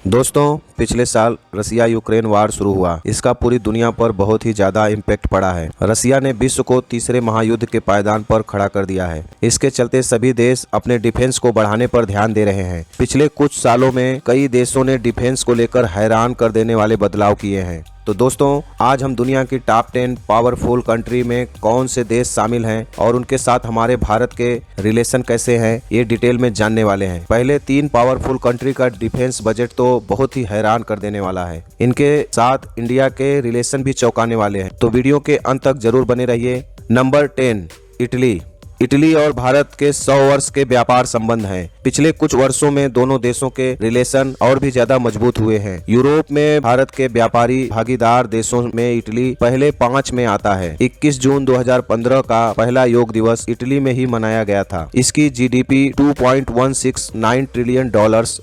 दोस्तों, पिछले साल रसिया यूक्रेन वार शुरू हुआ। इसका पूरी दुनिया पर बहुत ही ज्यादा इम्पैक्ट पड़ा है। रसिया ने विश्व को तीसरे महायुद्ध के पायदान पर खड़ा कर दिया है। इसके चलते सभी देश अपने डिफेंस को बढ़ाने पर ध्यान दे रहे हैं। पिछले कुछ सालों में कई देशों ने डिफेंस को लेकर हैरान कर देने वाले बदलाव किए हैं। तो दोस्तों, आज हम दुनिया की टॉप 10 पावरफुल कंट्री में कौन से देश शामिल हैं और उनके साथ हमारे भारत के रिलेशन कैसे हैं, ये डिटेल में जानने वाले हैं। पहले 3 पावरफुल कंट्री का डिफेंस बजट तो बहुत ही हैरान कर देने वाला है। इनके साथ इंडिया के रिलेशन भी चौंकाने वाले हैं, तो वीडियो के अंत तक जरूर बने रहिए। Number 10, Italy. इटली और भारत के 100 वर्ष के व्यापार संबंध हैं। पिछले कुछ वर्षों में दोनों देशों के रिलेशन और भी ज्यादा मजबूत हुए हैं। यूरोप में भारत के व्यापारी भागीदार देशों में इटली पहले 5 में आता है। 21 जून 2015 का पहला योग दिवस इटली में ही मनाया गया था। इसकी जीडीपी $2.169 ट्रिलियन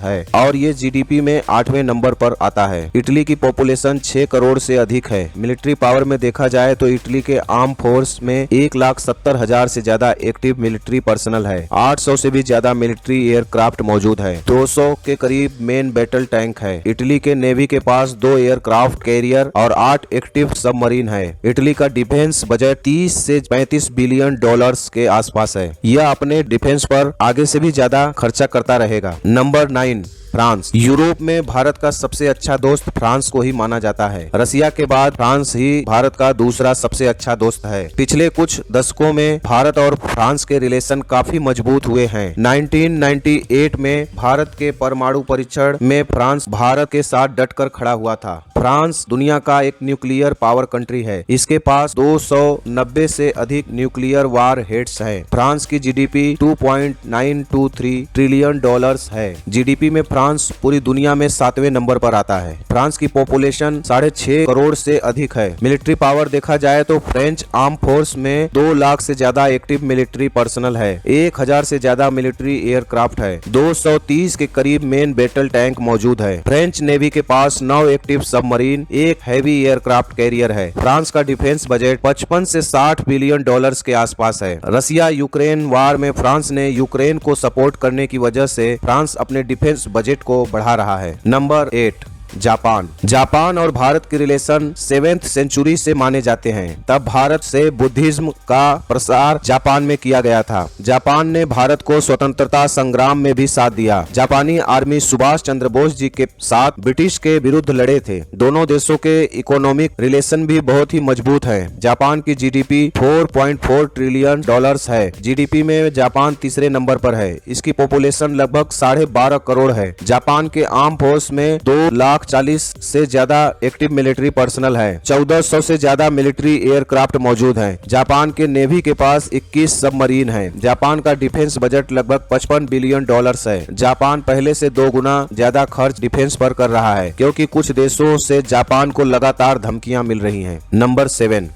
है और ये जीडीपी में 8वें नंबर पर आता है। इटली की पॉपुलेशन 6 करोड़ से अधिक है। मिलिट्री पावर में देखा जाए तो इटली के आर्म फोर्स में 1,70,000 से ज्यादा एक्टिव मिलिट्री पर्सनल है। 800 से भी ज्यादा मिलिट्री एयरक्राफ्ट मौजूद है। 200 के करीब मेन बैटल टैंक है। इटली के नेवी के पास 2 एयरक्राफ्ट कैरियर और 8 एक्टिव सबमरीन है। इटली का डिफेंस बजट 30 से 35 बिलियन डॉलर्स के आसपास है। यह अपने डिफेंस पर आगे से भी ज्यादा खर्चा करता रहेगा। Number 9, France. यूरोप में भारत का सबसे अच्छा दोस्त फ्रांस को ही माना जाता है। रसिया के बाद फ्रांस ही भारत का दूसरा सबसे अच्छा दोस्त है। पिछले कुछ दशकों में भारत और फ्रांस के रिलेशन काफी मजबूत हुए हैं। 1998 में भारत के परमाणु परीक्षण में फ्रांस भारत के साथ डटकर खड़ा हुआ था। फ्रांस दुनिया का एक न्यूक्लियर पावर कंट्री है। इसके पास 290 से अधिक न्यूक्लियर वार हेड्स है। फ्रांस की जीडीपी $2.923 ट्रिलियन है। जीडीपी में फ्रांस पूरी दुनिया में 7वें नंबर पर आता है। फ्रांस की पॉपुलेशन 6.5 करोड़ से अधिक है। मिलिट्री पावर देखा जाए तो फ्रेंच आर्म फोर्स में 2 लाख से ज्यादा एक्टिव मिलिट्री पर्सनल है। 1000 से ज्यादा मिलिट्री एयरक्राफ्ट है। 230 के करीब मेन बैटल टैंक मौजूद है। फ्रेंच नेवी के पास 9 active submarine, 1 heavy aircraft carrier है। फ्रांस का डिफेंस बजट 55 से 60 बिलियन डॉलर्स के आसपास है। रसिया यूक्रेन वार में फ्रांस ने यूक्रेन को सपोर्ट करने की वजह से फ्रांस अपने डिफेंस बजट को बढ़ा रहा है। Number 8, Japan. जापान और भारत के रिलेशन 7th सेंचुरी से माने जाते हैं। तब भारत से बुद्धिज्म का प्रसार जापान में किया गया था। जापान ने भारत को स्वतंत्रता संग्राम में भी साथ दिया। जापानी आर्मी सुभाष चंद्र बोस जी के साथ ब्रिटिश के विरुद्ध लड़े थे। दोनों देशों के इकोनॉमिक रिलेशन भी बहुत ही मजबूत है। जापान की जीडीपी $4.4 ट्रिलियन है। जीडीपी में जापान तीसरे नंबर पर है। इसकी पॉपुलेशन लगभग 12.5 करोड़ है। जापान के आर्म फोर्स में 2,40,000 से ज्यादा एक्टिव मिलिट्री पर्सनल है। 1400 से ज्यादा मिलिट्री एयरक्राफ्ट मौजूद हैं। जापान के नेवी के पास 21 सबमरीन हैं। जापान का डिफेंस बजट लगभग $55 बिलियन है। जापान पहले से 2 गुना ज्यादा खर्च डिफेंस पर कर रहा है, क्योंकि कुछ देशों से जापान को लगातार धमकियां मिल रही हैं। नंबर 7,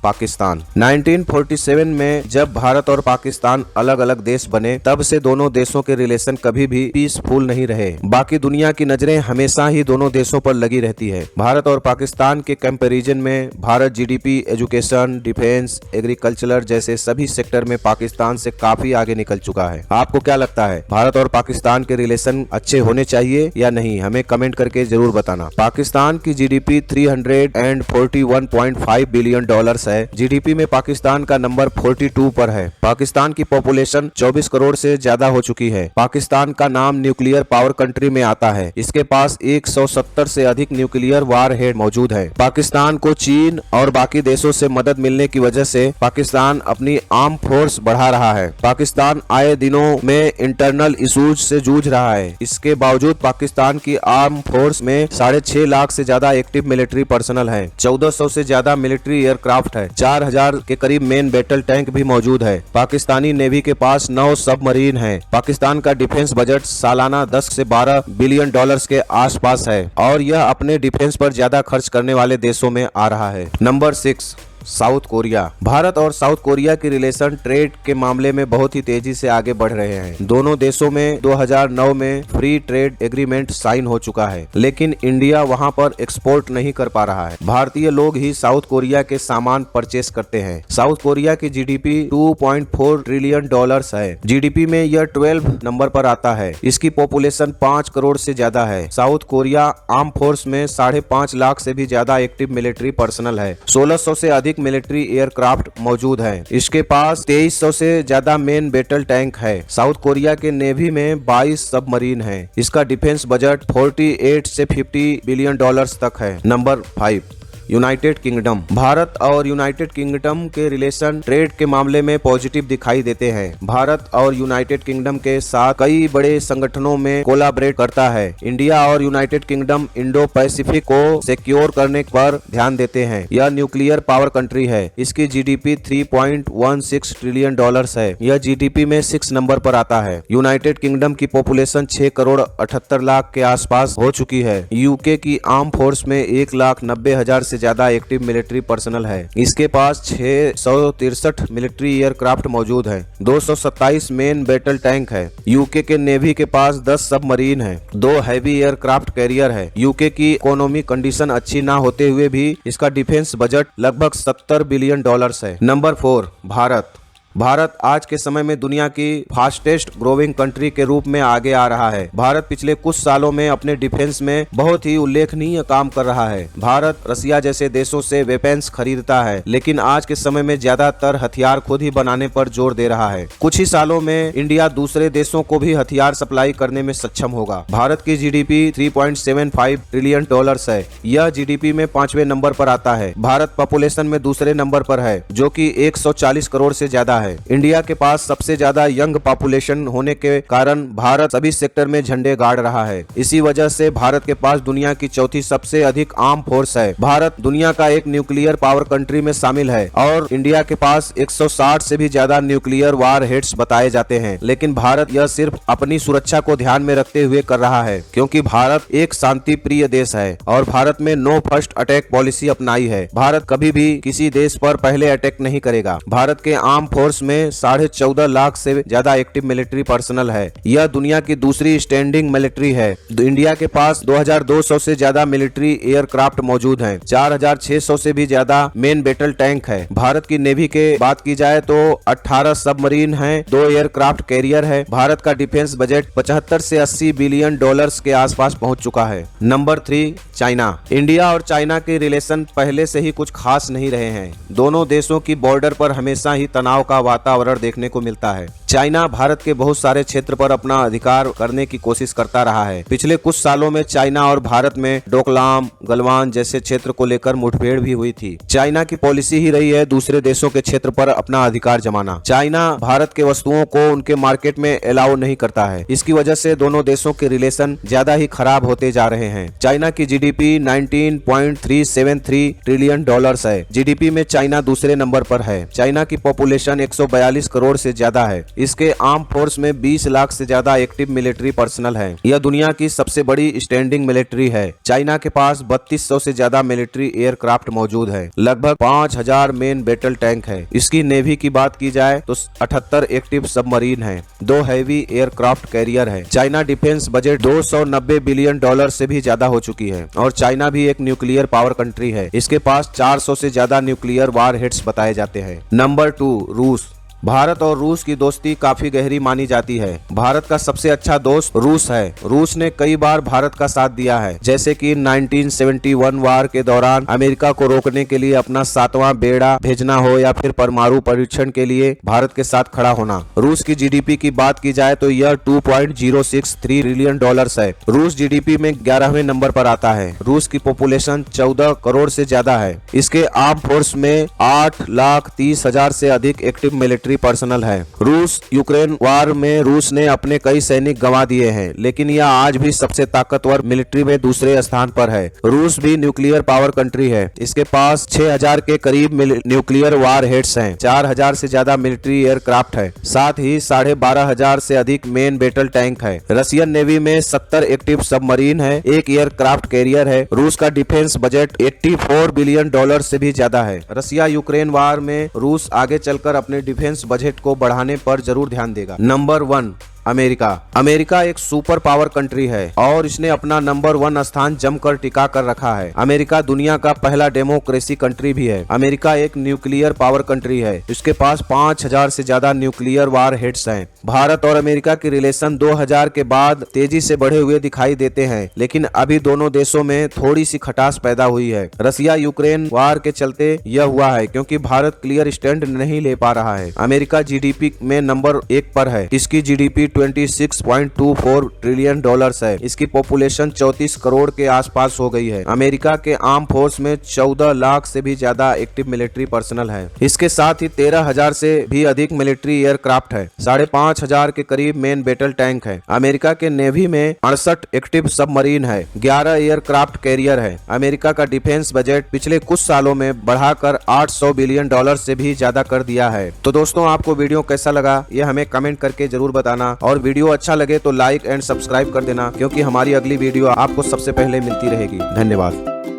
पाकिस्तान। 1947 में जब भारत और पाकिस्तान अलग अलग देश बने, तब से दोनों देशों के रिलेशन कभी भी पीसफुल नहीं रहे। बाकी दुनिया की नजरें हमेशा ही दोनों देशों पर लगी रहती है। भारत और पाकिस्तान के कंपैरिजन में Bharat GDP, education, defence, agriculture जैसे सभी सेक्टर में पाकिस्तान से काफी आगे निकल चुका है। आपको क्या लगता है, भारत और पाकिस्तान के रिलेशन अच्छे होने चाहिए या नहीं? हमें कमेंट करके जरूर बताना। पाकिस्तान की जीडीपी $341.5 बिलियन है। जीडीपी में पाकिस्तान का नंबर 42 पर है। पाकिस्तान की पॉपुलेशन 24 करोड़ से ज्यादा हो चुकी है। पाकिस्तान का नाम न्यूक्लियर पावर कंट्री में आता है। इसके पास 170 से अधिक न्यूक्लियर वार हेड मौजूद है। पाकिस्तान को चीन और बाकी देशों से मदद मिलने की वजह से पाकिस्तान अपनी आर्म फोर्स बढ़ा रहा है। पाकिस्तान आए दिनों में इंटरनल इश्यूज से जूझ रहा है। इसके बावजूद पाकिस्तान की आर्म फोर्स में 6.5 लाख से ज्यादा एक्टिव मिलिट्री पर्सनल है। 1400 से ज्यादा मिलिट्री एयरक्राफ्ट है। 4000 के करीब मेन बैटल टैंक भी मौजूद है। पाकिस्तानी नेवी के पास 9 सबमरीन हैं। पाकिस्तान का डिफेंस बजट सालाना 10 से 12 बिलियन डॉलर्स के आसपास है और यह अपने डिफेंस पर ज्यादा खर्च करने वाले देशों में आ रहा है। Number 6, south Korea. भारत और साउथ कोरिया की रिलेशन ट्रेड के मामले में बहुत ही तेजी से आगे बढ़ रहे हैं। दोनों देशों में 2009 में फ्री ट्रेड एग्रीमेंट साइन हो चुका है, लेकिन इंडिया वहां पर एक्सपोर्ट नहीं कर पा रहा है। भारतीय लोग ही साउथ कोरिया के सामान परचेस करते हैं। साउथ कोरिया की जीडीपी 2.4 ट्रिलियन डॉलर्स है। जीडीपी में यह 12 नंबर पर आता है। इसकी पॉपुलेशन 5 करोड़ से ज्यादा है। साउथ कोरिया आर्म फोर्स में 5.5 लाख से भी ज्यादा एक्टिव मिलिट्री पर्सनल है। 1600 से अधिक मिलिट्री एयरक्राफ्ट मौजूद है। इसके पास 2300 से ज्यादा मेन बैटल टैंक है। साउथ कोरिया के नेवी में 22 सबमरीन है। इसका डिफेंस बजट 48 से 50 बिलियन डॉलर्स तक है। Number 5, United Kingdom. भारत और यूनाइटेड किंगडम के रिलेशन ट्रेड के मामले में पॉजिटिव दिखाई देते हैं। भारत और यूनाइटेड किंगडम के साथ कई बड़े संगठनों में कोलैबोरेट करता है। इंडिया और यूनाइटेड किंगडम इंडो पैसिफिक को सिक्योर करने पर ध्यान देते हैं। यह न्यूक्लियर पावर कंट्री है। इसकी जीडीपी 3.16 ट्रिलियन डॉलर्स है। यह जीडीपी में 6 नंबर पर आता है। यूनाइटेड किंगडम की पॉपुलेशन 6 करोड़ 78 लाख के आसपास हो चुकी है। यूके की आर्म फोर्स में 1,90,000 से ज्यादा एक्टिव मिलिट्री पर्सनल है। इसके पास 663 मिलिट्री एयरक्राफ्ट मौजूद है। 227 मेन बैटल टैंक है। यूके के नेवी के पास 10 सबमरीन है। 2 हैवी एयरक्राफ्ट कैरियर है। यूके की इकोनॉमी कंडीशन अच्छी ना होते हुए भी इसका डिफेंस बजट लगभग 70 बिलियन डॉलर्स है। नंबर 4, भारत। भारत आज के समय में दुनिया की फास्टेस्ट ग्रोइंग कंट्री के रूप में आगे आ रहा है। भारत पिछले कुछ सालों में अपने डिफेंस में बहुत ही उल्लेखनीय काम कर रहा है। भारत रसिया जैसे देशों से वेपन्स खरीदता है, लेकिन आज के समय में ज्यादातर हथियार खुद ही बनाने पर जोर दे रहा है। कुछ ही सालों में इंडिया दूसरे देशों को भी हथियार सप्लाई करने में सक्षम होगा। भारत की जीडीपी 3.75 ट्रिलियन डॉलर्स है। यह जीडीपी में 5वें नंबर पर आता है। भारत पॉपुलेशन में दूसरे नंबर पर है, जो कि 140 करोड़ से ज्यादा है। इंडिया के पास सबसे ज्यादा यंग पॉपुलेशन होने के कारण भारत सभी सेक्टर में झंडे गाड़ रहा है। इसी वजह से भारत के पास दुनिया की चौथी सबसे अधिक आर्म फोर्स है। भारत दुनिया का एक न्यूक्लियर पावर कंट्री में शामिल है और इंडिया के पास 160 से भी ज्यादा न्यूक्लियर वार हेड्स बताए जाते हैं। लेकिन भारत यह सिर्फ अपनी सुरक्षा को ध्यान में रखते हुए कर रहा है, क्योंकि भारत एक शांति प्रिय देश है और भारत में नो फर्स्ट अटैक पॉलिसी अपनाई है। भारत कभी भी किसी देश पर पहले अटैक नहीं करेगा। भारत के आर्म फोर्स में 14.5 लाख से ज्यादा एक्टिव मिलिट्री पर्सनल है। यह दुनिया की दूसरी स्टैंडिंग मिलिट्री है। इंडिया के पास 2200 से ज्यादा मिलिट्री एयरक्राफ्ट मौजूद हैं। 4600 से भी ज्यादा मेन बैटल टैंक है। भारत की नेवी के बात की जाए तो 18 सबमरीन हैं, 2 एयरक्राफ्ट कैरियर है। भारत का डिफेंस बजट 75 से 80 बिलियन डॉलर्स के आसपास पहुंच चुका है। Number 3, China. इंडिया और चाइना के रिलेशन पहले से ही कुछ खास नहीं रहे हैं। दोनों देशों की बॉर्डर पर हमेशा ही तनाव का वातावरण देखने को मिलता है। चाइना भारत के बहुत सारे क्षेत्र पर अपना अधिकार करने की कोशिश करता रहा है। पिछले कुछ सालों में चाइना और भारत में डोकलाम, गलवान जैसे क्षेत्र को लेकर मुठभेड़ भी हुई थी। चाइना की पॉलिसी ही रही है दूसरे देशों के क्षेत्र पर अपना अधिकार जमाना। चाइना भारत के वस्तुओं को उनके मार्केट में अलाउ नहीं करता है। इसकी वजह से दोनों देशों के रिलेशन ज्यादा ही खराब होते जा रहे हैं। चाइना की जीडीपी 19.373 ट्रिलियन डॉलर्स है। जीडीपी में चाइना दूसरे नंबर पर है। चाइना की पॉपुलेशन 142 करोड़ से ज्यादा है। इसके आर्म फोर्स में 20 लाख से ज्यादा एक्टिव मिलिट्री पर्सनल है। यह दुनिया की सबसे बड़ी स्टैंडिंग मिलिट्री है। चाइना के पास 3200 से ज्यादा मिलिट्री एयरक्राफ्ट मौजूद है। लगभग 5000 मेन बैटल टैंक है। इसकी नेवी की बात की जाए तो 78 एक्टिव सबमरीन है। 2 हैवी एयरक्राफ्ट कैरियर है। China defence budget 290 billion dollar से भी ज्यादा हो चुकी है और चाइना भी एक न्यूक्लियर पावर कंट्री है। इसके पास 400 से ज्यादा न्यूक्लियर वार हेड्स बताए जाते हैं। नंबर 2, रूस। भारत और रूस की दोस्ती काफी गहरी मानी जाती है। भारत का सबसे अच्छा दोस्त रूस है। रूस ने कई बार भारत का साथ दिया है, जैसे कि 1971 वार के दौरान अमेरिका को रोकने के लिए अपना 7वां बेड़ा भेजना हो या फिर परमाणु परीक्षण के लिए भारत के साथ खड़ा होना। रूस की जीडीपी की बात की जाए तो यह 2.063 ट्रिलियन डॉलर्स है। रूस जीडीपी में 11वें नंबर पर आता है। रूस की पॉपुलेशन 14 करोड़ से ज्यादा है। इसके आर्म फोर्स में 8,30,000 से अधिक एक्टिव मिलिट्री मिलिट्री पर्सनल है। रूस यूक्रेन वार में रूस ने अपने कई सैनिक गंवा दिए हैं, लेकिन यह आज भी सबसे ताकतवर मिलिट्री में दूसरे स्थान पर है। रूस भी न्यूक्लियर पावर कंट्री है। इसके पास 6000 के करीब न्यूक्लियर वार हेड्स हैं, 4000 से ज्यादा मिलिट्री एयरक्राफ्ट है, साथ ही 12500 से अधिक मेन बैटल टैंक है। रशियन नेवी में 70 एक्टिव सबमरीन है, एक एयरक्राफ्ट कैरियर है। रूस का डिफेंस बजट $84 बिलियन से भी ज्यादा है। रसिया यूक्रेन वार में रूस आगे चलकर अपने डिफेंस बजट को बढ़ाने पर जरूर ध्यान देगा। नंबर 1 अमेरिका एक सुपर पावर कंट्री है और इसने अपना नंबर 1 स्थान जमकर टिका कर रखा है। अमेरिका दुनिया का पहला डेमोक्रेसी कंट्री भी है। अमेरिका एक न्यूक्लियर पावर कंट्री है। इसके पास 5000 से ज्यादा न्यूक्लियर वार हेड्स हैं। भारत और अमेरिका की रिलेशन 2000 के बाद तेजी से बढ़े हुए दिखाई देते हैं, लेकिन अभी दोनों देशों में थोड़ी सी खटास पैदा हुई है। रसिया यूक्रेन वार के चलते यह हुआ है क्योंकि भारत क्लियर स्टैंड नहीं ले पा रहा है। अमेरिका जीडीपी में नंबर 1 पर है। इसकी जीडीपी $26.24 ट्रिलियन है। इसकी पॉपुलेशन 34 करोड़ के आसपास हो गई है। अमेरिका के आर्म फोर्स में 14 लाख से भी ज्यादा एक्टिव मिलिट्री पर्सनल है। इसके साथ ही 13,000 से भी अधिक मिलिट्री एयरक्राफ्ट है। 5,500 के करीब मेन बैटल टैंक है। अमेरिका के नेवी में 68 एक्टिव सबमरीन है, 11 एयरक्राफ्ट कैरियर है। अमेरिका का डिफेंस बजट पिछले कुछ सालों में बढ़ाकर $800 बिलियन से भी ज्यादा कर दिया है। तो दोस्तों, आपको वीडियो कैसा लगा यह हमें कमेंट करके जरूर बताना, और वीडियो अच्छा लगे तो लाइक एंड सब्सक्राइब कर देना, क्योंकि हमारी अगली वीडियो आपको सबसे पहले मिलती रहेगी। धन्यवाद।